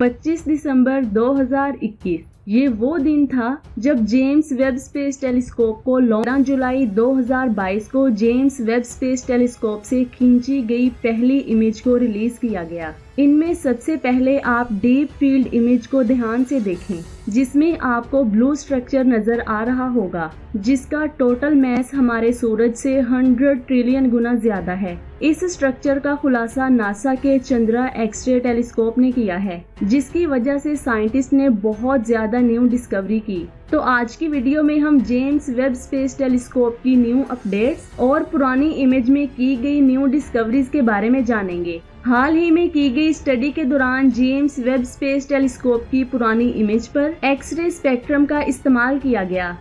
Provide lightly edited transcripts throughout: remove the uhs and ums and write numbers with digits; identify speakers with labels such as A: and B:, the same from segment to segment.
A: 25 दिसंबर 2021 ये वो दिन था जब जेम्स वेब स्पेस टेलीस्कोप को 11 जुलाई 2022 को जेम्स वेब स्पेस टेलीस्कोप से खींची गई पहली इमेज को रिलीज किया गया। इनमें सबसे पहले आप डीप फील्ड इमेज को ध्यान से देखें, जिसमें आपको ब्लू स्ट्रक्चर नजर आ रहा होगा, जिसका टोटल मैस हमारे सूरज से 100 ट्रिलियन गुना ज्यादा है। इस स्ट्रक्चर का खुलासा नासा के चंद्रा एक्सरे टेलीस्कोप ने किया है, जिसकी वजह से साइंटिस्ट ने बहुत ज्यादा न्यू डिस्कवरी की। तो आज की वीडियो में हम जेम्स वेब स्पेस टेलीस्कोप की न्यू अपडेट्स और पुरानी इमेज में की गई न्यू डिस्कवरीज के बारे में जानेंगे। हाल ही में की गई स्टडी के दौरान जेम्स वेब स्पेस टेलीस्कोप की पुरानी इमेज पर एक्सरे स्पेक्ट्रम का इस्तेमाल किया गया।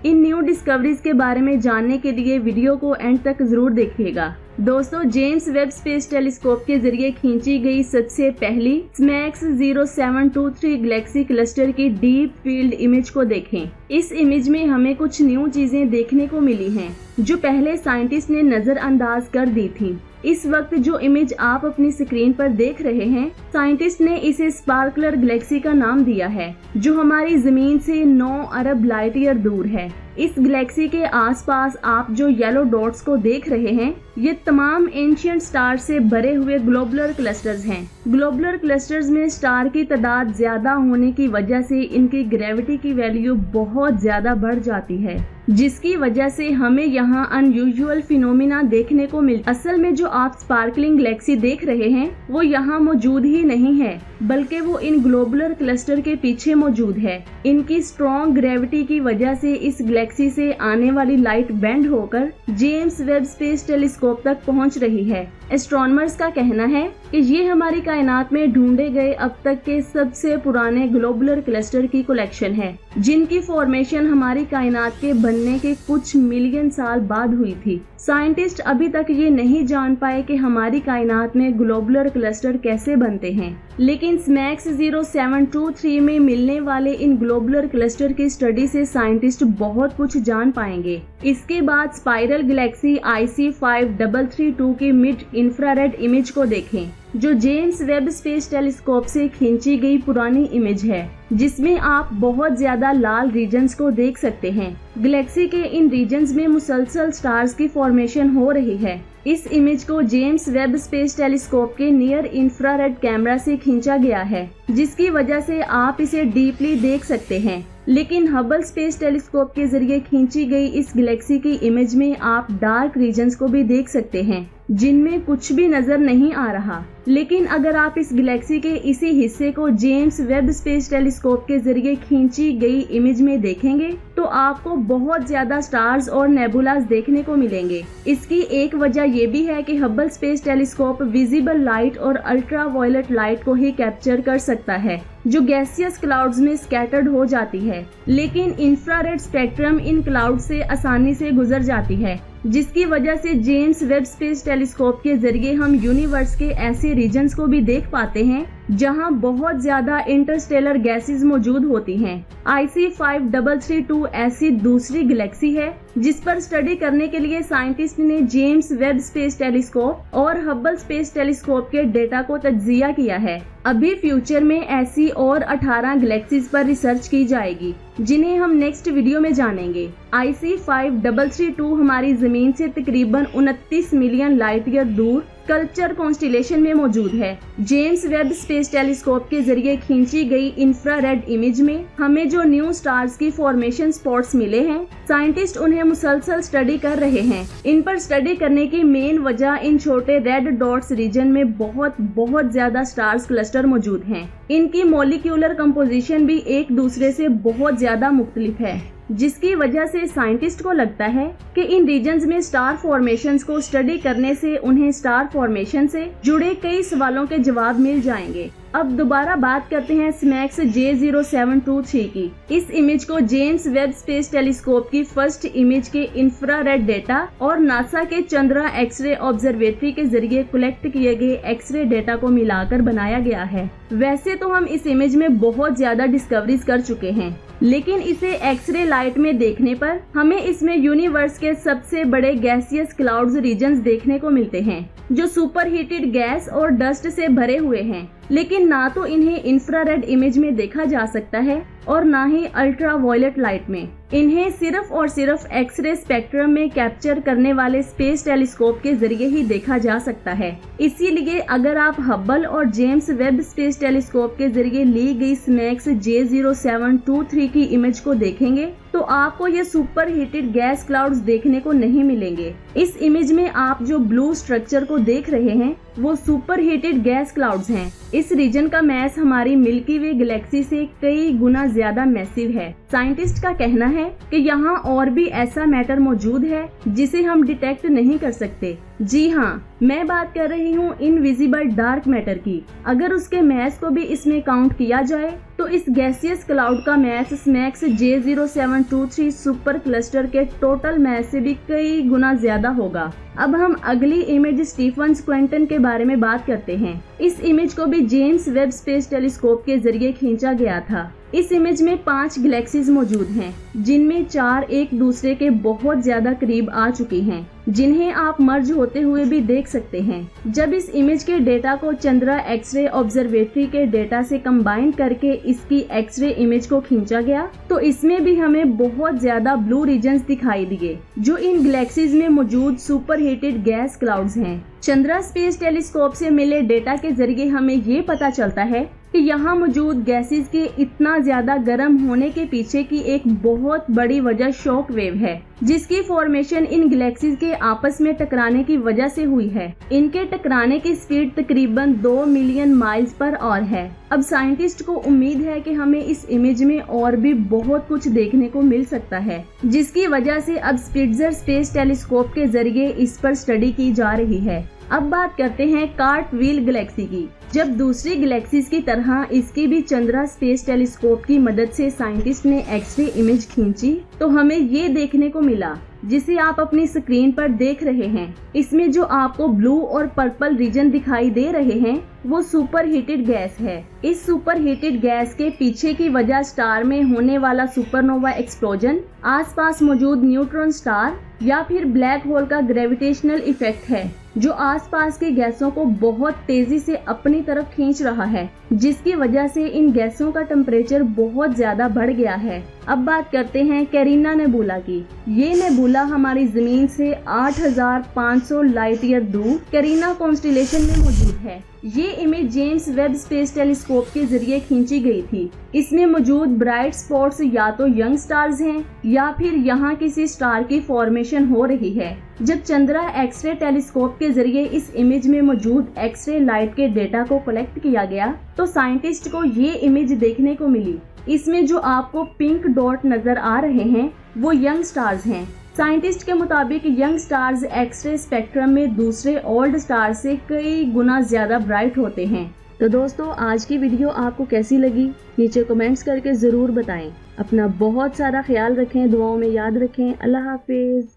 A: इन न्यू डिस्कवरीज के बारे में जानने के लिए वीडियो को एंड तक जरूर देखिएगा। दोस्तों, जेम्स वेब स्पेस टेलीस्कोप के जरिए खींची गई सबसे पहली SMACS 0723 गैलेक्सी क्लस्टर की डीप फील्ड इमेज को देखें। इस इमेज में हमें कुछ न्यू चीजें देखने को मिली हैं, जो पहले साइंटिस्ट ने नजरअंदाज कर दी थी। इस वक्त जो इमेज आप अपनी स्क्रीन पर देख रहे हैं, साइंटिस्ट ने इसे स्पार्कलर गैलेक्सी का नाम दिया है, जो हमारी जमीन से 9 अरब लाइट ईयर दूर है। इस गैलेक्सी के आसपास आप जो येलो डॉट्स को देख रहे हैं, ये तमाम एंशिएंट स्टार से भरे हुए ग्लोबुलर क्लस्टर्स हैं। ग्लोबुलर क्लस्टर्स में स्टार की तादाद ज्यादा होने की वजह से इनकी ग्रेविटी की वैल्यू बहुत ज्यादा बढ़ जाती है, जिसकी वजह से हमें यहाँ अनयूजुअल फिनोमिना देखने को मिलता। असल में जो आप स्पार्कलिंग गैलेक्सी देख रहे हैं, वो यहाँ मौजूद ही नहीं है, बल्कि वो इन ग्लोबुलर क्लस्टर के पीछे मौजूद है। इनकी स्ट्रॉन्ग ग्रेविटी की वजह से इस गैलेक्सी से आने वाली लाइट बेंड होकर जेम्स वेब स्पेस टेलीस्कोप तक पहुंच रही है। एस्ट्रोनॉमर्स का कहना है कि ये हमारी कायनात में ढूंढे गए अब तक के सबसे पुराने ग्लोबुलर क्लस्टर की कलेक्शन है, जिनकी फॉर्मेशन हमारी कायनात के बनने के कुछ मिलियन साल बाद हुई थी। साइंटिस्ट अभी तक ये नहीं जान पाए कि हमारी कायनात में ग्लोबुलर क्लस्टर कैसे बनते हैं, लेकिन SMACS 0723 में मिलने वाले इन ग्लोबुलर क्लस्टर की स्टडी से साइंटिस्ट बहुत कुछ जान पाएंगे। इसके बाद स्पाइरल गैलेक्सी IC 5332 की मिड इंफ्रारेड इमेज को देखें, जो जेम्स वेब स्पेस टेलीस्कोप से खींची गई पुरानी इमेज है, जिसमें आप बहुत ज्यादा लाल रीजन्स को देख सकते हैं। गैलेक्सी के इन रीजन्स में मुसलसल स्टार्स की फॉर्मेशन हो रही है। इस इमेज को जेम्स वेब स्पेस टेलीस्कोप के नियर इंफ्रारेड कैमरा से खींचा गया है, जिसकी वजह से आप इसे डीपली देख सकते हैं। लेकिन हबल स्पेस टेलीस्कोप के जरिए खींची गई इस गैलेक्सी की इमेज में आप डार्क रीजन्स को भी देख सकते हैं, जिनमें कुछ भी नजर नहीं आ रहा। लेकिन अगर आप इस गैलेक्सी के इसी हिस्से को जेम्स वेब स्पेस टेलीस्कोप के जरिए खींची गई इमेज में देखेंगे, तो आपको बहुत ज्यादा स्टार्स और नेबुलास देखने को मिलेंगे। इसकी एक वजह ये भी है कि Hubble space telescope visible light और अल्ट्रा वायलेट लाइट को ही कैप्चर कर सकता है, जो गैसियस क्लाउड्स में स्कैटर्ड हो जाती है। लेकिन इंफ्रारेड स्पेक्ट्रम इन क्लाउड से आसानी से गुजर जाती है, जिसकी वजह से जेम्स वेब स्पेस टेलीस्कोप के जरिए हम यूनिवर्स के ऐसे रीजन्स को भी देख पाते हैं जहां बहुत ज्यादा इंटरस्टेलर गैसेस मौजूद होती हैं। IC 5332 ऐसी दूसरी गैलेक्सी है जिस पर स्टडी करने के लिए साइंटिस्ट ने जेम्स वेब स्पेस टेलीस्कोप और हबल स्पेस टेलीस्कोप के डेटा को तज्जिया किया है। अभी फ्यूचर में ऐसी और 18 गैलेक्सीज पर रिसर्च की जाएगी, जिन्हें हम नेक्स्ट वीडियो में जानेंगे। IC 5332 हमारी जमीन से तकरीबन 29 मिलियन लाइट ईयर दूर कल्चर कॉन्स्टिलेशन में मौजूद है। जेम्स वेब स्पेस टेलीस्कोप के जरिए खींची गई इंफ्रारेड इमेज में हमें जो न्यू स्टार्स की फॉर्मेशन स्पॉट्स मिले हैं, साइंटिस्ट उन्हें मुसलसल स्टडी कर रहे हैं। इन पर स्टडी करने की मेन वजह इन छोटे रेड डॉट्स रीजन में बहुत ज्यादा स्टार्स क्लस्टर मौजूद हैं। इनकी मॉलिक्यूलर कंपोजिशन भी एक दूसरे से बहुत ज्यादा मुख्तलिफ है, जिसकी वजह से साइंटिस्ट को लगता है कि इन रीजन्स में स्टार फॉर्मेशंस को स्टडी करने से उन्हें स्टार फॉर्मेशन से जुड़े कई सवालों के जवाब मिल जाएंगे। अब दोबारा बात करते हैं SMACS J0723 की। इस इमेज को जेम्स वेब स्पेस टेलीस्कोप की फर्स्ट इमेज के इंफ्रारेड डेटा और नासा के चंद्रा एक्सरे ऑब्जर्वेटरी के जरिए कलेक्ट किए गए एक्सरे डेटा को मिलाकर बनाया गया है। वैसे तो हम इस इमेज में बहुत ज्यादा डिस्कवरीज कर चुके हैं, लेकिन इसे एक्सरे लाइट में देखने पर हमें इसमें यूनिवर्स के सबसे बड़े गैसियस क्लाउड्स रीजन्स देखने को मिलते हैं, जो सुपर हीटेड गैस और डस्ट से भरे हुए हैं। लेकिन ना तो इन्हें इंफ्रारेड इमेज में देखा जा सकता है और ना ही अल्ट्रावायलेट लाइट में। इन्हें सिर्फ और सिर्फ एक्सरे स्पेक्ट्रम में कैप्चर करने वाले स्पेस टेलीस्कोप के जरिए ही देखा जा सकता है। इसीलिए अगर आप हब्बल और जेम्स वेब स्पेस टेलीस्कोप के जरिए ली गई SMACS J0723 की इमेज को देखेंगे तो आपको ये सुपर हीटेड गैस क्लाउड्स देखने को नहीं मिलेंगे। इस इमेज में आप जो ब्लू स्ट्रक्चर को देख रहे हैं वो सुपर हीटेड गैस क्लाउड्स हैं। इस रीजन का मैस हमारी मिल्की वे गैलेक्सी से कई गुना ज्यादा मैसिव है। साइंटिस्ट का कहना है कि यहाँ और भी ऐसा मैटर मौजूद है जिसे हम डिटेक्ट नहीं कर सकते। जी हाँ, मैं बात कर रही हूँ इनविजिबल डार्क मैटर की। अगर उसके मैस को भी इसमें काउंट किया जाए तो इस गैसियस क्लाउड का mass SMACS J0723 super cluster के टोटल मैस से भी कई गुना ज्यादा होगा। अब हम अगली इमेज स्टीफन क्वांटम के बारे में बात करते हैं। इस इमेज को भी जेम्स वेब स्पेस टेलीस्कोप के जरिए खींचा गया था। इस इमेज में 5 गैलेक्सीज मौजूद हैं, जिनमें 4 एक दूसरे के बहुत ज्यादा करीब आ चुकी हैं, जिन्हें आप मर्ज होते हुए भी देख सकते हैं। जब इस इमेज के डेटा को चंद्रा एक्सरे ऑब्जर्वेटरी के डेटा से कंबाइन करके इसकी एक्सरे इमेज को खींचा गया तो इसमें भी हमें बहुत ज्यादा ब्लू रीजन्स दिखाई दिए, जो इन गैलेक्सीज में मौजूद सुपर हीटेड गैस क्लाउड्स हैं। चंद्रा स्पेस टेलीस्कोप से मिले डेटा के जरिए हमें ये पता चलता है कि यहाँ मौजूद गैसेस के इतना ज्यादा गर्म होने के पीछे की एक बहुत बड़ी वजह शॉक वेव है, जिसकी फॉर्मेशन इन गैलेक्सीज के आपस में टकराने की वजह से हुई है। इनके टकराने की स्पीड तकरीबन 2 मिलियन माइल्स पर आवर है। अब साइंटिस्ट को उम्मीद है कि हमें इस इमेज में और भी बहुत कुछ देखने को मिल सकता है, जिसकी वजह से अब स्पिट्जर स्पेस टेलीस्कोप के जरिए इस पर स्टडी की जा रही है। अब बात करते हैं कार्टव्हील गैलेक्सी की। जब दूसरी गैलेक्सीज की तरह इसकी भी चंद्रा स्पेस टेलीस्कोप की मदद से साइंटिस्ट ने एक्सरे इमेज खींची तो हमें ये देखने को मिला जिसे आप अपनी स्क्रीन पर देख रहे हैं। इसमें जो आपको ब्लू और पर्पल रीजन दिखाई दे रहे हैं वो सुपर हीटेड गैस है। इस सुपर हीटेड गैस के पीछे की वजह स्टार में होने वाला सुपरनोवा एक्सप्लोजन, आसपास मौजूद न्यूट्रॉन स्टार या फिर ब्लैक होल का ग्रेविटेशनल इफेक्ट है, जो आसपास की गैसों को बहुत तेजी से अपनी तरफ खींच रहा है, जिसकी वजह से इन गैसों का टेम्परेचर बहुत ज्यादा बढ़ गया है। अब बात करते हैं कैरिना नेबुला की। ये नेबुला हमारी जमीन से 8500 लाइट ईयर दूर कैरिना कॉन्स्टेलेशन में मौजूद है। ये image James Webb space telescope के जरिए खींची गई थी। इसमें मौजूद ब्राइट स्पॉट्स या तो यंग स्टार्स हैं या फिर यहाँ किसी स्टार की फॉर्मेशन हो रही है। जब चंद्रा एक्सरे टेलीस्कोप के जरिए इस इमेज में मौजूद एक्सरे लाइट के डेटा को कलेक्ट किया गया तो साइंटिस्ट को ये इमेज देखने को मिली। इसमें जो आपको पिंक डॉट नजर आ रहे हैं वो यंग स्टार्स हैं। साइंटिस्ट के मुताबिक यंग स्टार्स एक्सरे स्पेक्ट्रम में दूसरे ओल्ड स्टार से कई गुना ज्यादा ब्राइट होते हैं। तो दोस्तों, आज की वीडियो आपको कैसी लगी नीचे कमेंट्स करके जरूर बताएं। अपना बहुत सारा ख्याल रखें, दुआओं में याद रखें। अल्लाह हाफिज।